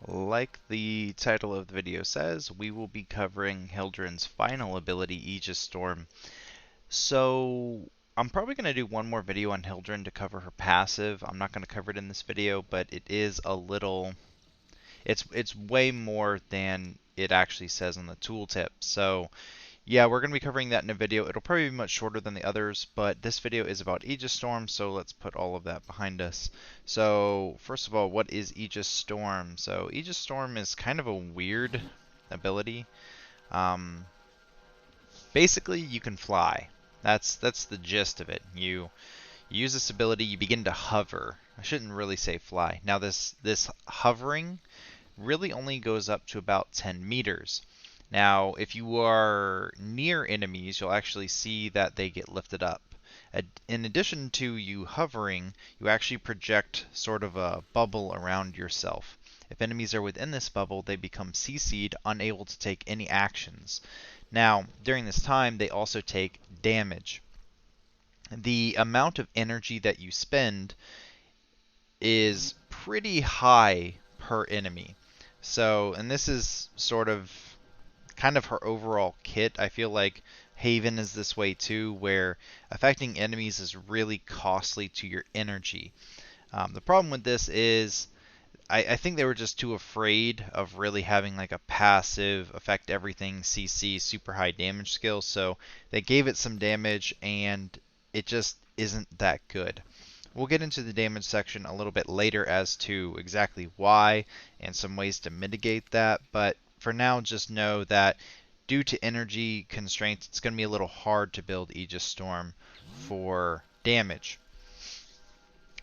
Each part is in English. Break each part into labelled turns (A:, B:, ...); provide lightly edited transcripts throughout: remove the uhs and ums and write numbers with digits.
A: Like the title of the video says, we will be covering Hildryn's final ability, Aegis Storm. So I'm probably going to do one more video on Hildryn to cover her passive. I'm not going to cover it in this video, but it is a little... It's way more than it actually says on the tooltip. So yeah, we're going to be covering that in a video. It'll probably be much shorter than the others, but this video is about Aegis Storm, so let's put all of that behind us. So, first of all, what is Aegis Storm? So, Aegis Storm is kind of a weird ability. Um, Basically, you can fly. That's the gist of it. You use this ability, you begin to hover. I shouldn't really say fly. Now, this hovering really only goes up to about 10 meters. Now, if you are near enemies, you'll actually see that they get lifted up. In addition to you hovering, you actually project sort of a bubble around yourself. If enemies are within this bubble, they become CC'd, unable to take any actions. Now, during this time, they also take damage. The amount of energy that you spend is pretty high per enemy. So, and this is sort of kind of her overall kit. I feel like Haven is this way too, where affecting enemies is really costly to your energy. The problem with this is I think they were just too afraid of really having like a passive affect everything CC super high damage skill, so they gave it some damage and it just isn't that good. We'll get into the damage section a little bit later as to exactly why and some ways to mitigate that, but for now just know that due to energy constraints, it's going to be a little hard to build Aegis Storm for damage.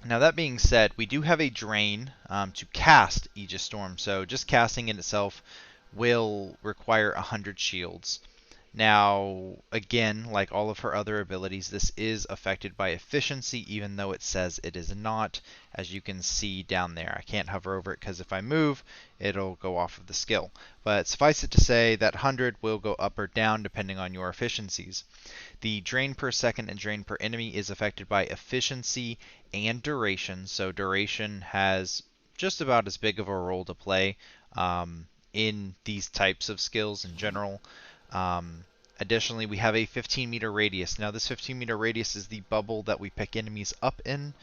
A: Now that being said, we do have a drain to cast Aegis Storm, so just casting it itself will require 100 shields. Now, again, like all of her other abilities, this is affected by efficiency, even though it says it is not, as you can see down there. I can't hover over it because if I move, it'll go off of the skill. But suffice it to say that 100 will go up or down depending on your efficiencies. The drain per second and drain per enemy is affected by efficiency and duration, so duration has just about as big of a role to play in these types of skills in general. Additionally, we have a 15-meter radius. Now, this 15-meter radius is the bubble that we pick enemies up in.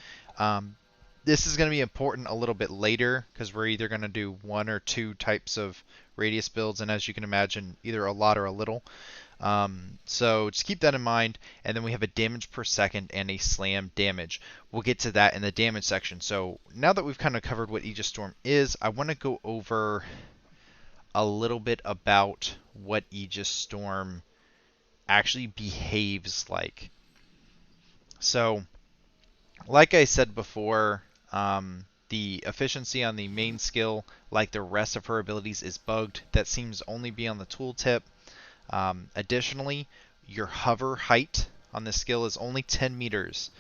A: This is going to be important a little bit later because we're either going to do one or two types of radius builds, and as you can imagine, either a lot or a little. So just keep that in mind. And then we have a damage per second and a slam damage. We'll get to that in the damage section. So now that we've kind of covered what Aegis Storm is, I want to go over a little bit about what Aegis Storm actually behaves like. So, like I said before, the efficiency on the main skill, like the rest of her abilities, is bugged. That seems only be on the tooltip. Additionally, your hover height on this skill is only 10 meters.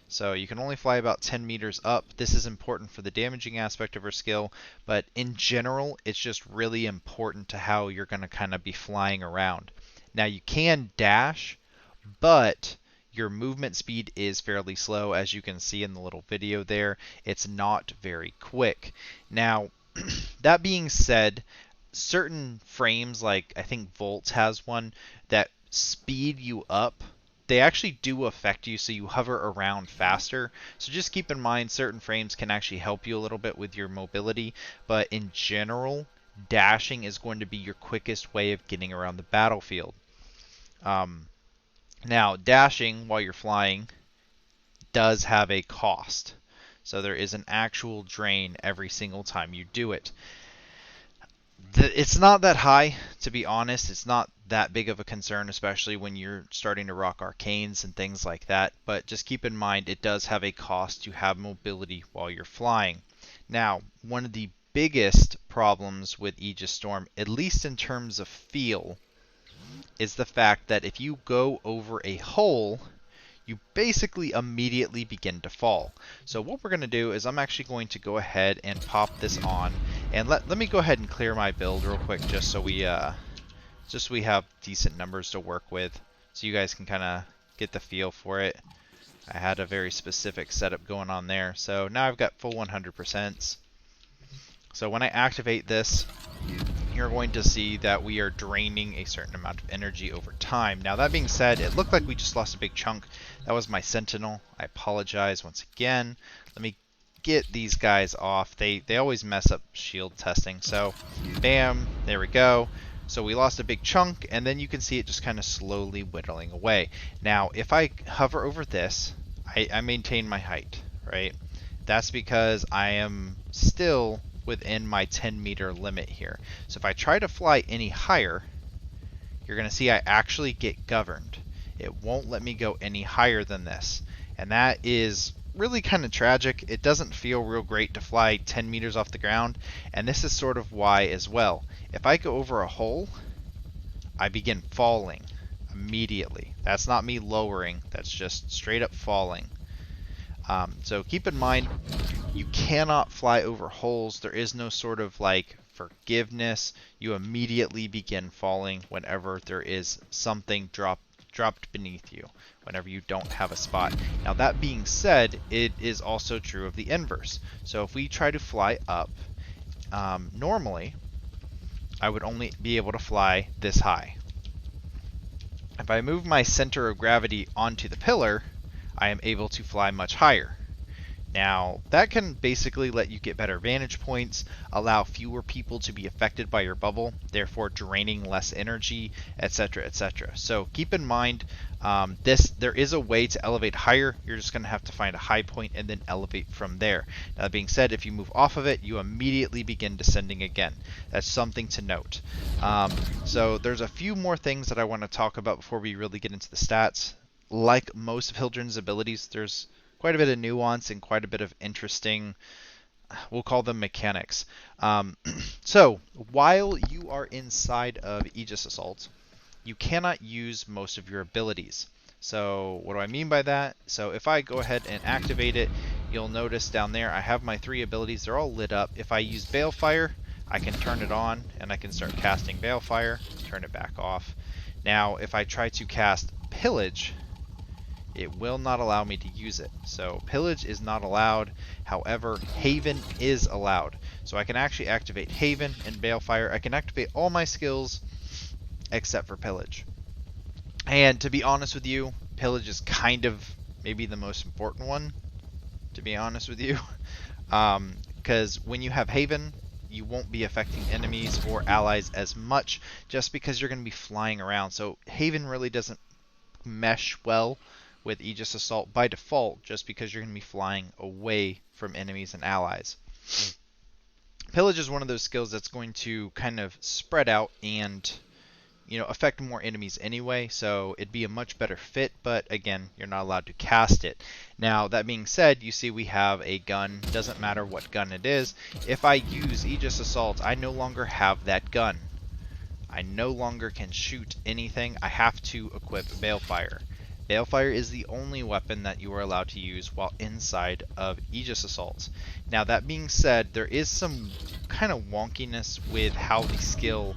A: So you can only fly about 10 meters up. This is important for the damaging aspect of her skill, but in general, it's just really important to how you're going to kind of be flying around. Now you can dash, but your movement speed is fairly slow, as you can see in the little video there. It's not very quick. Now, that being said, certain frames, like I think Volt has one, that speed you up, they actually do affect you, so you hover around faster. So just keep in mind certain frames can actually help you a little bit with your mobility, but in general, dashing is going to be your quickest way of getting around the battlefield. Now, dashing while you're flying does have a cost. So there is an actual drain every single time you do it. It's not that high, to be honest. It's not that big of a concern, especially when you're starting to rock arcanes and things like that. But just keep in mind, it does have a cost to have mobility while you're flying. Now, one of the biggest problems with Aegis Storm, at least in terms of feel, is the fact that if you go over a hole, you basically immediately begin to fall. So what we're going to do is I'm actually going to go ahead and pop this on, and let me go ahead and clear my build real quick just so we have decent numbers to work with, so you guys can kind of get the feel for it. I had a very specific setup going on there, so now I've got full 100%. So when I activate this, you're going to see that we are draining a certain amount of energy over time. Now that being said, it looked like we just lost a big chunk. That was my Sentinel. I apologize once again. Let me get these guys off. They always mess up shield testing. So bam, there we go. So we lost a big chunk, and then you can see it just kind of slowly whittling away. Now if I hover over this, I maintain my height, right? That's because I am still within my 10-meter limit here. So if I try to fly any higher, you're going to see I actually get governed. It won't let me go any higher than this. And that is really kind of tragic. It doesn't feel real great to fly 10 meters off the ground. And this is sort of why as well. If I go over a hole, I begin falling immediately. That's not me lowering. That's just straight up falling. So keep in mind, you cannot fly over holes. There is no sort of like forgiveness. You immediately begin falling whenever there is something dropped beneath you, whenever you don't have a spot. Now that being said, it is also true of the inverse. So if we try to fly up, normally I would only be able to fly this high. If I move my center of gravity onto the pillar, I am able to fly much higher. Now, that can basically let you get better vantage points, allow fewer people to be affected by your bubble, therefore draining less energy, etc., etc. So keep in mind, there is a way to elevate higher. You're just going to have to find a high point and then elevate from there. Now, that being said, if you move off of it, you immediately begin descending again. That's something to note. So there's a few more things that I want to talk about before we really get into the stats. Like most of Hildryn's abilities, there's quite a bit of nuance and quite a bit of interesting, we'll call them mechanics. So while you are inside of Aegis Assault, you cannot use most of your abilities. So what do I mean by that? So if I go ahead and activate it, you'll notice down there I have my 3 abilities. They're all lit up. If I use Balefire, I can turn it on and I can start casting Balefire, turn it back off. Now if I try to cast Pillage, it will not allow me to use it. So Pillage is not allowed. However, Haven is allowed. So I can actually activate Haven and Balefire. I can activate all my skills except for Pillage. And to be honest with you, Pillage is kind of maybe the most important one, to be honest with you. Because when you have Haven, you won't be affecting enemies or allies as much just because you're going to be flying around. So Haven really doesn't mesh well with Aegis Assault by default, just because you're going to be flying away from enemies and allies. Pillage is one of those skills that's going to kind of spread out and, you know, affect more enemies anyway, so it'd be a much better fit, but again, you're not allowed to cast it. Now, that being said, you see we have a gun. Doesn't matter what gun it is. If I use Aegis Assault, I no longer have that gun. I no longer can shoot anything. I have to equip Balefire. Balefire is the only weapon that you are allowed to use while inside of Aegis Assault. Now that being said, there is some kind of wonkiness with how the skill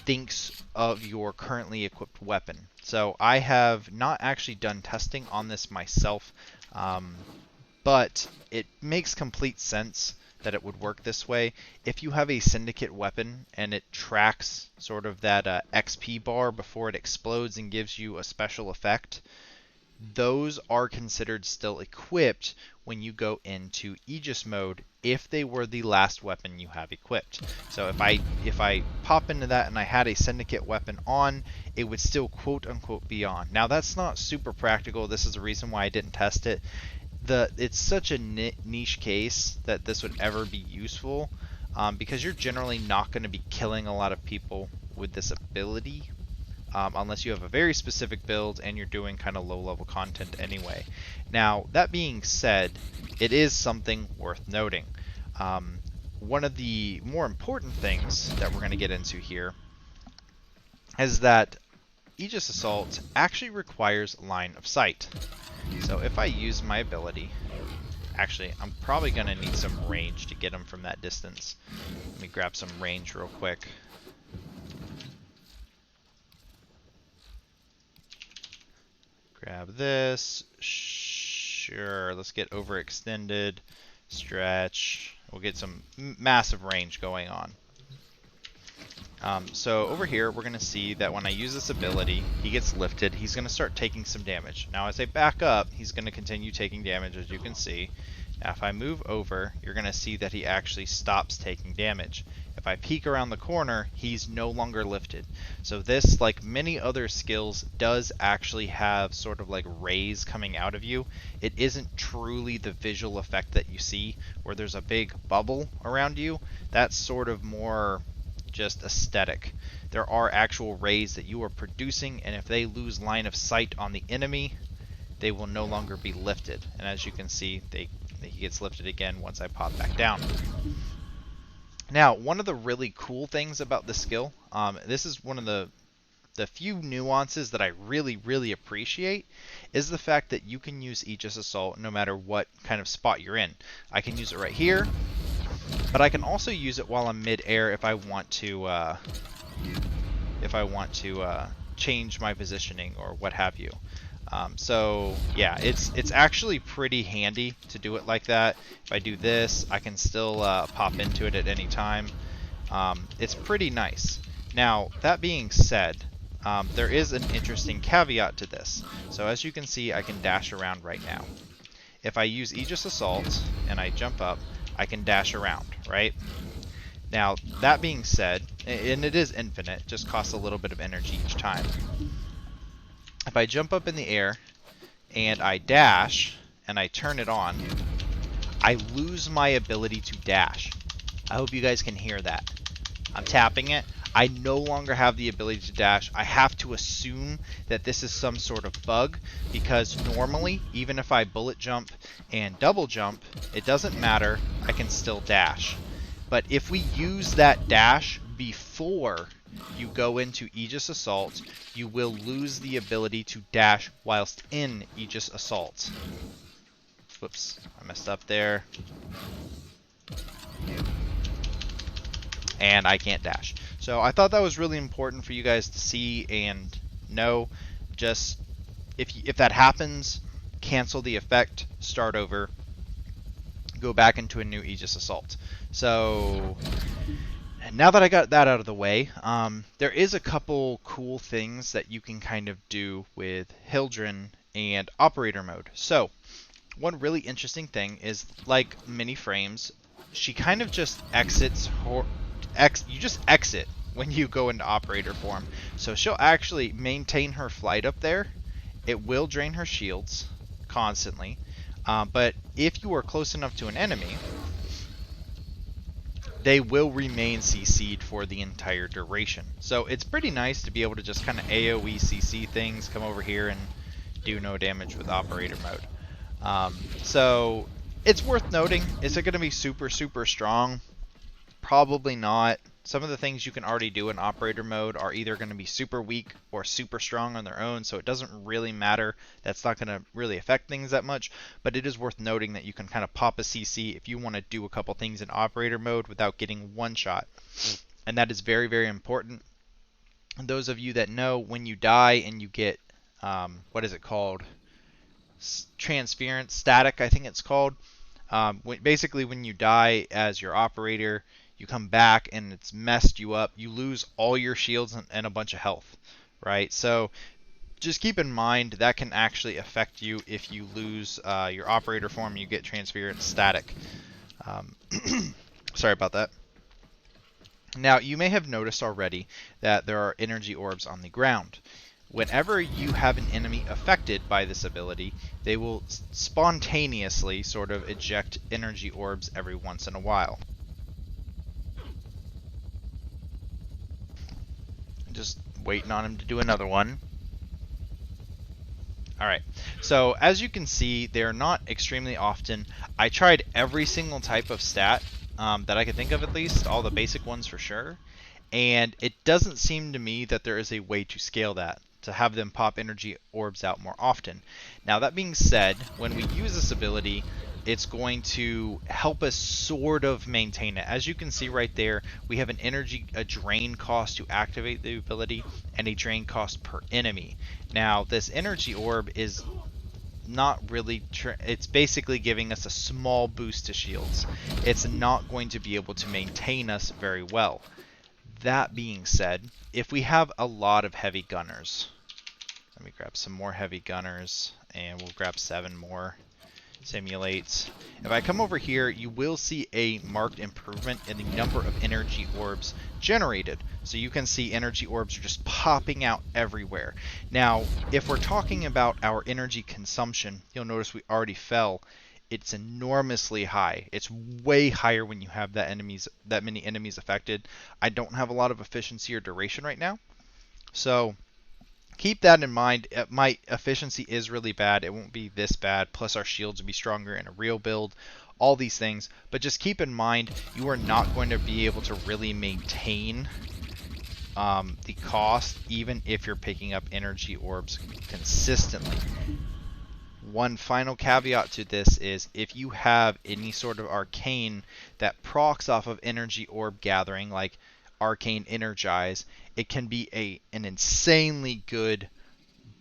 A: thinks of your currently equipped weapon. So I have not actually done testing on this myself, but it makes complete sense that it would work this way. If you have a syndicate weapon and it tracks sort of that XP bar before it explodes and gives you a special effect, those are considered still equipped when you go into Aegis mode if they were the last weapon you have equipped. So if I pop into that and I had a syndicate weapon on, it would still quote unquote be on. Now that's not super practical. This is the reason why I didn't test it. It's such a niche case that this would ever be useful, because you're generally not going to be killing a lot of people with this ability, unless you have a very specific build and you're doing kind of low-level content anyway. Now, that being said, it is something worth noting. One of the more important things that we're going to get into here is that Aegis Assault actually requires line of sight. So if I use my ability, actually I'm probably going to need some range to get him from that distance. Let me grab some range real quick. Grab this. Sure, let's get overextended. Stretch. We'll get some massive range going on. So over here, we're going to see that when I use this ability, he gets lifted. He's going to start taking some damage. Now, as I back up, he's going to continue taking damage, as you can see. Now, if I move over, you're going to see that he actually stops taking damage. If I peek around the corner, he's no longer lifted. So this, like many other skills, does actually have sort of like rays coming out of you. It isn't truly the visual effect that you see, where there's a big bubble around you. That's sort of more just aesthetic. There are actual rays that you are producing, and if they lose line of sight on the enemy, they will no longer be lifted. And as you can see, he gets lifted again once I pop back down. Now, one of the really cool things about this skill, this is one of the few nuances that I really appreciate, is the fact that you can use Aegis Assault no matter what kind of spot you're in. I can use it right here, but I can also use it while I'm mid-air if I want to change my positioning or what have you. So yeah, it's actually pretty handy to do it like that. If I do this, I can still pop into it at any time. It's pretty nice. Now, that being said, there is an interesting caveat to this. So as you can see, I can dash around right now. If I use Aegis Assault and I jump up, I can dash around, right? Now, that being said, and it is infinite, just costs a little bit of energy each time. If I jump up in the air and I dash and I turn it on, I lose my ability to dash. I hope you guys can hear that. I'm tapping it. I no longer have the ability to dash. I have to assume that this is some sort of bug, because normally, even if I bullet jump and double jump, it doesn't matter. I can still dash. But if we use that dash before you go into Aegis Assault, you will lose the ability to dash whilst in Aegis Assault. Whoops, I messed up there. And I can't dash. So I thought that was really important for you guys to see and know. Just if that happens, cancel the effect, start over, go back into a new Aegis Assault. So now that I got that out of the way, there is a couple cool things that you can kind of do with Hildryn and operator mode. So one really interesting thing is, like mini frames, she kind of just exits her. You just exit when you go into operator form. So she'll actually maintain her flight up there. It will drain her shields constantly. But if you are close enough to an enemy, they will remain CC'd for the entire duration. So it's pretty nice to be able to just kind of AoE CC things, come over here and do no damage with operator mode. So it's worth noting. Is it going to be super strong? Probably not. Some of the things you can already do in operator mode are either going to be super weak or super strong on their own, so it doesn't really matter. That's not going to really affect things that much, but it is worth noting that you can kind of pop a CC if you want to do a couple things in operator mode without getting one shot. And that is very important. And those of you that know, when you die and you get, what is it called? Transference, static, I think it's called. Basically, when you die as your operator, you come back and it's messed you up. You lose all your shields and a bunch of health, right? So just keep in mind that can actually affect you if you lose your operator form and you get transference static. Sorry about that. Now, you may have noticed already that there are energy orbs on the ground. Whenever you have an enemy affected by this ability, they will spontaneously sort of eject energy orbs every once in a while. Just waiting on him to do another one. Alright, so as you can see, they're not extremely often. I tried every single type of stat that I could think of, at least, all the basic ones for sure, and it doesn't seem to me that there is a way to scale that, to have them pop energy orbs out more often. Now, that being said, when we use this ability, it's going to help us sort of maintain it. As you can see right there, we have a drain cost to activate the ability and a drain cost per enemy. Now, this energy orb is not really, it's basically giving us a small boost to shields. It's not going to be able to maintain us very well. That being said, if we have a lot of heavy gunners, let me grab some more heavy gunners, and we'll grab 7 more. Simulates. If I come over here, you will see a marked improvement in the number of energy orbs generated. So you can see energy orbs are just popping out everywhere. Now, if we're talking about our energy consumption, you'll notice we already fell. It's enormously high. It's way higher when you have that many enemies affected. I don't have a lot of efficiency or duration right now, so keep that in mind. My efficiency is really bad. It won't be this bad. Plus our shields will be stronger in a real build. All these things. But just keep in mind, you are not going to be able to really maintain the cost, even if you're picking up energy orbs consistently. One final caveat to this is if you have any sort of arcane that procs off of energy orb gathering, like Arcane Energize, it can be an insanely good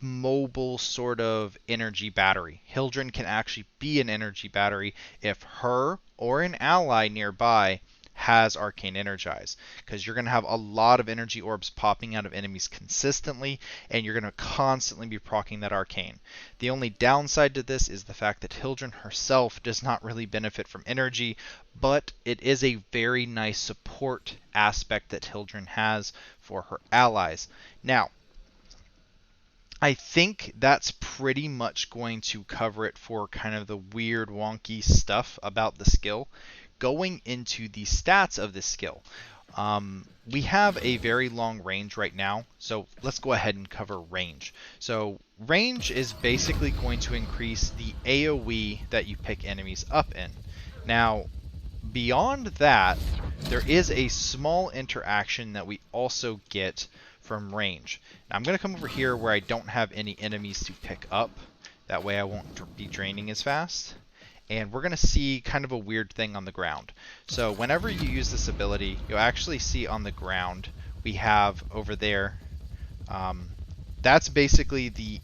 A: mobile sort of energy battery. Hildryn can actually be an energy battery if her or an ally nearby has Arcane Energize, because you're going to have a lot of energy orbs popping out of enemies consistently, and you're going to constantly be proccing that Arcane. The only downside to this is the fact that Hildryn herself does not really benefit from energy, but it is a very nice support aspect that Hildryn has for her allies. Now, I think that's pretty much going to cover it for kind of the weird, wonky stuff about the skill. Going into the stats of this skill, we have a very long range right now, so let's go ahead and cover range. So range is basically going to increase the AoE that you pick enemies up in. Now, beyond that, there is a small interaction that we also get from range. Now I'm going to come over here where I don't have any enemies to pick up. That way I won't be draining as fast. And we're going to see kind of a weird thing on the ground. So whenever you use this ability, you'll actually see on the ground we have over there, that's basically the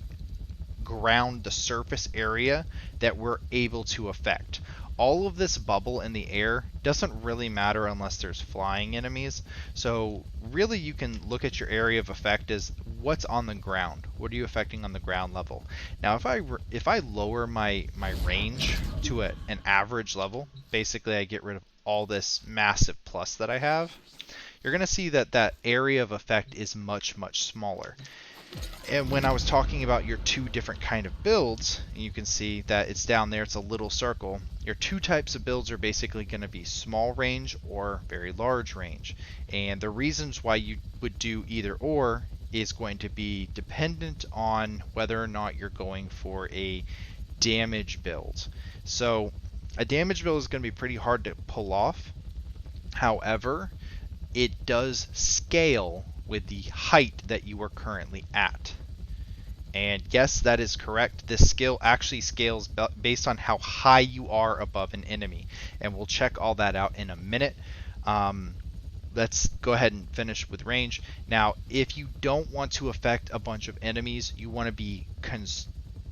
A: ground, the surface area that we're able to affect. All of this bubble in the air doesn't really matter unless there's flying enemies. So really you can look at your area of effect as what's on the ground. What are you affecting on the ground level? Now if I lower my range to an average level, basically I get rid of all this massive plus that I have, you're going to see that that area of effect is much, much smaller. And when I was talking about your 2 different kind of builds, you can see that it's down there, it's a little circle. Your 2 types of builds are basically going to be small range or very large range. And the reasons why you would do either or is going to be dependent on whether or not you're going for a damage build. So a damage build is going to be pretty hard to pull off. However, it does scale with the height that you are currently at. And yes, that is correct. This skill actually scales based on how high you are above an enemy. And we'll check all that out in a minute. Let's go ahead and finish with range. Now, if you don't want to affect a bunch of enemies, you want to be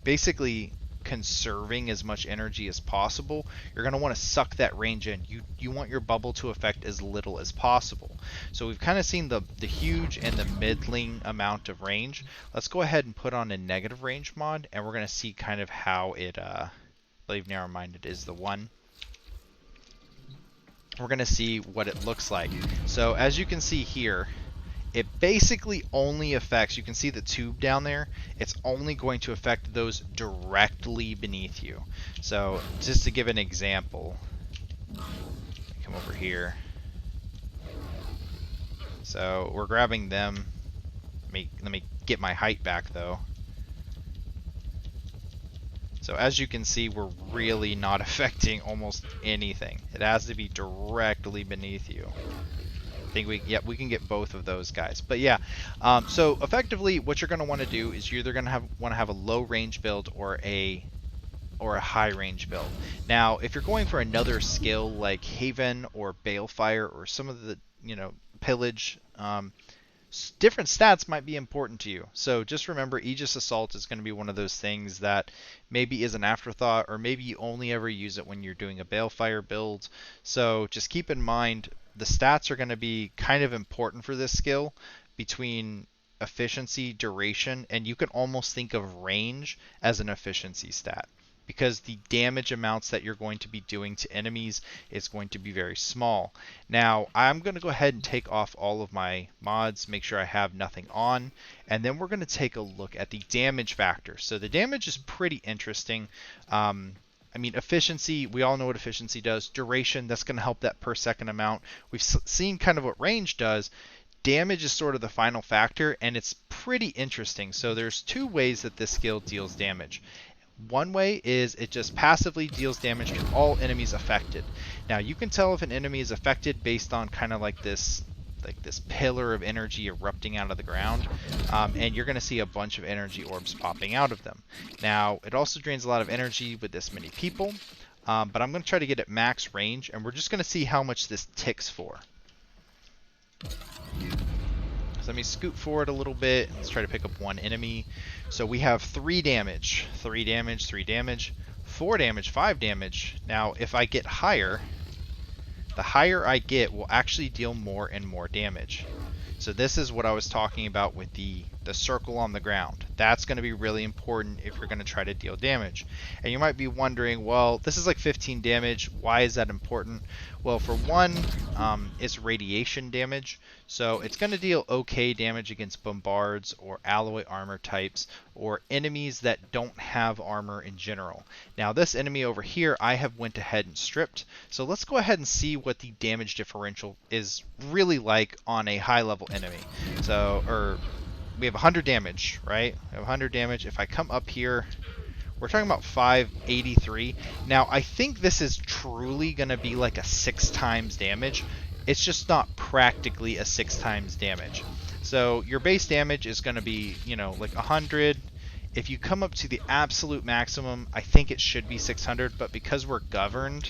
A: basically conserving as much energy as possible. You're going to want to suck that range in. You want your bubble to affect as little as possible. So we've kind of seen the huge and the middling amount of range. Let's go ahead and put on a negative range mod, and we're going to see kind of how it, I believe narrow-minded is the one. We're going to see what it looks like. So as you can see here, it basically only affects, you can see the tube down there, it's only going to affect those directly beneath you. So just to give an example, come over here. So we're grabbing them. Let me get my height back though. So as you can see, we're really not affecting almost anything. It has to be directly beneath you. I think we can get both of those guys. But yeah, so effectively what you're going to want to do is you're either going to want to have a low range build or a high range build. Now, if you're going for another skill like Haven or Balefire or some of the, pillage, different stats might be important to you. So just remember, Aegis Assault is going to be one of those things that maybe is an afterthought, or maybe you only ever use it when you're doing a Balefire build. So just keep in mind the stats are going to be kind of important for this skill between efficiency, duration, and you can almost think of range as an efficiency stat, because the damage amounts that you're going to be doing to enemies is going to be very small. Now, I'm going to go ahead and take off all of my mods, make sure I have nothing on, and then we're going to take a look at the damage factor. So the damage is pretty interesting. I mean, efficiency, we all know what efficiency does. Duration, that's going to help that per second amount. We've seen kind of what range does. Damage is sort of the final factor, and it's pretty interesting. So there's two ways that this skill deals damage. One way is it just passively deals damage to all enemies affected. Now you can tell if an enemy is affected based on kind of like this pillar of energy erupting out of the ground, and you're going to see a bunch of energy orbs popping out of them. Now it also drains a lot of energy with this many people, but I'm going to try to get it max range, and we're just going to see how much this ticks for. So let me scoot forward a little bit. Let's try to pick up one enemy. So we have 3 damage, 3 damage, 3 damage, 4 damage, 5 damage. Now, if I get higher, the higher I get will actually deal more and more damage. So this is what I was talking about with the circle on the ground. That's going to be really important if you're going to try to deal damage. And you might be wondering, well, this is like 15 damage. Why is that important? Well, for one, it's radiation damage. So it's going to deal okay damage against bombards or alloy armor types or enemies that don't have armor in general. Now this enemy over here, I have went ahead and stripped. So let's go ahead and see what the damage differential is really like on a high level enemy. So, we have 100 damage, right? We have 100 damage. If I come up here, we're talking about 583. Now, I think this is truly going to be like a 6 times damage. It's just not practically a 6 times damage. So your base damage is going to be, you know, like 100. If you come up to the absolute maximum, I think it should be 600, but because we're governed,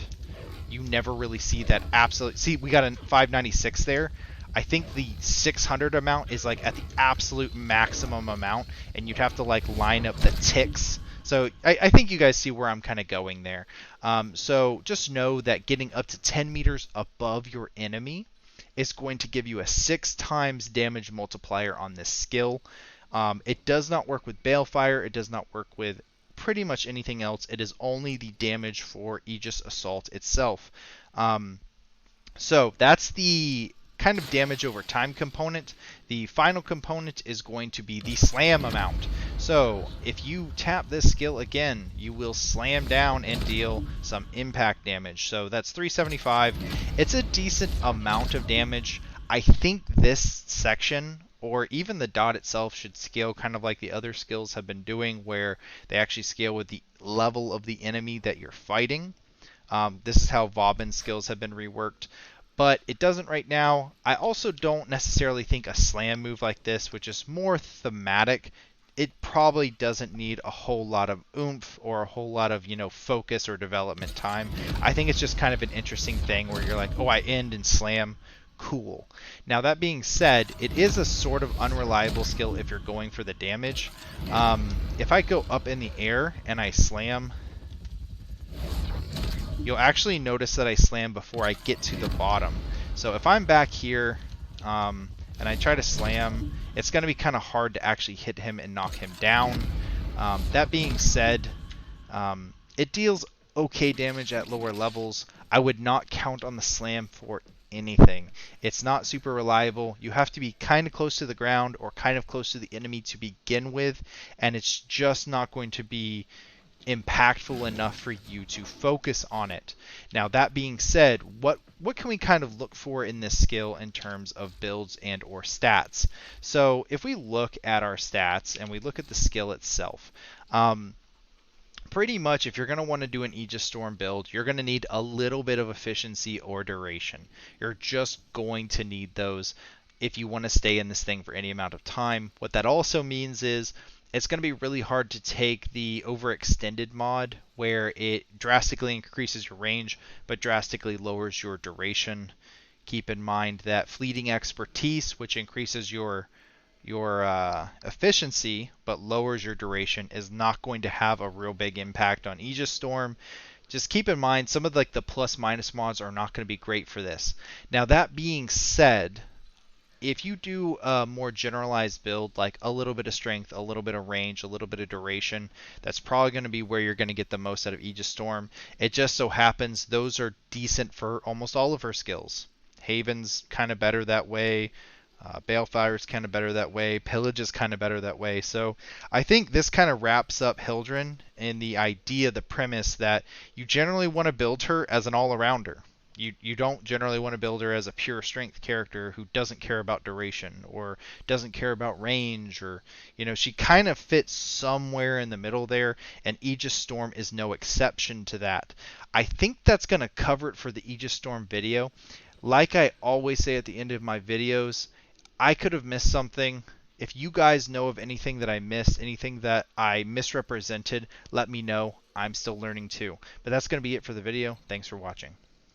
A: you never really see that absolute. See, we got a 596 there. I think the 600 amount is like at the absolute maximum amount, and you'd have to like line up the ticks. So I think you guys see where I'm kind of going there. So just know that getting up to 10 meters above your enemy is going to give you a 6 times damage multiplier on this skill. It does not work with Balefire. It does not work with pretty much anything else. It is only the damage for Aegis Assault itself. So that's the kind of damage over time component. The final component is going to be the slam amount. So if you tap this skill again, you will slam down and deal some impact damage. So that's 375. It's a decent amount of damage. I think this section, or even the dot itself, should scale kind of like the other skills have been doing, where they actually scale with the level of the enemy that you're fighting. This is how Vauban's skills have been reworked, but it doesn't right now. I also don't necessarily think a slam move like this, which is more thematic, it probably doesn't need a whole lot of oomph or a whole lot of, you know, focus or development time. I think it's just kind of an interesting thing where you're like, oh, I end and slam. Cool. Now that being said, it is a sort of unreliable skill if you're going for the damage. If I go up in the air and I slam, you'll actually notice that I slam before I get to the bottom. So if I'm back here and I try to slam, it's going to be kind of hard to actually hit him and knock him down. That being said, it deals okay damage at lower levels. I would not count on the slam for anything. It's not super reliable. You have to be kind of close to the ground or kind of close to the enemy to begin with, and it's just not going to be impactful enough for you to focus on it. Now that being said, what can we kind of look for in this skill in terms of builds and or stats? So if we look at our stats and we look at the skill itself, pretty much if you're going to want to do an Aegis Storm build, you're going to need a little bit of efficiency or duration. You're just going to need those if you want to stay in this thing for any amount of time. What that also means is it's going to be really hard to take the overextended mod where it drastically increases your range but drastically lowers your duration. keep in mind that fleeting expertise, which increases your efficiency but lowers your duration, is not going to have a real big impact on Aegis Storm. Just keep in mind some of like the plus minus mods are not going to be great for this. Now that being said, if you do a more generalized build, like a little bit of strength, a little bit of range, a little bit of duration, that's probably going to be where you're going to get the most out of Aegis Storm. It just so happens those are decent for almost all of her skills. Haven's kind of better that way. Balefire's kind of better that way. Pillage is kind of better that way. So I think this kind of wraps up Hildryn in the idea, the premise that you generally want to build her as an all-arounder. You don't generally want to build her as a pure strength character who doesn't care about duration or doesn't care about range, or she kind of fits somewhere in the middle there, and Aegis Storm is no exception to that. I think that's going to cover it for the Aegis Storm video. Like I always say at the end of my videos, I could have missed something. If you guys know of anything that I missed, anything that I misrepresented, let me know. I'm still learning too. But that's going to be it for the video. Thanks for watching.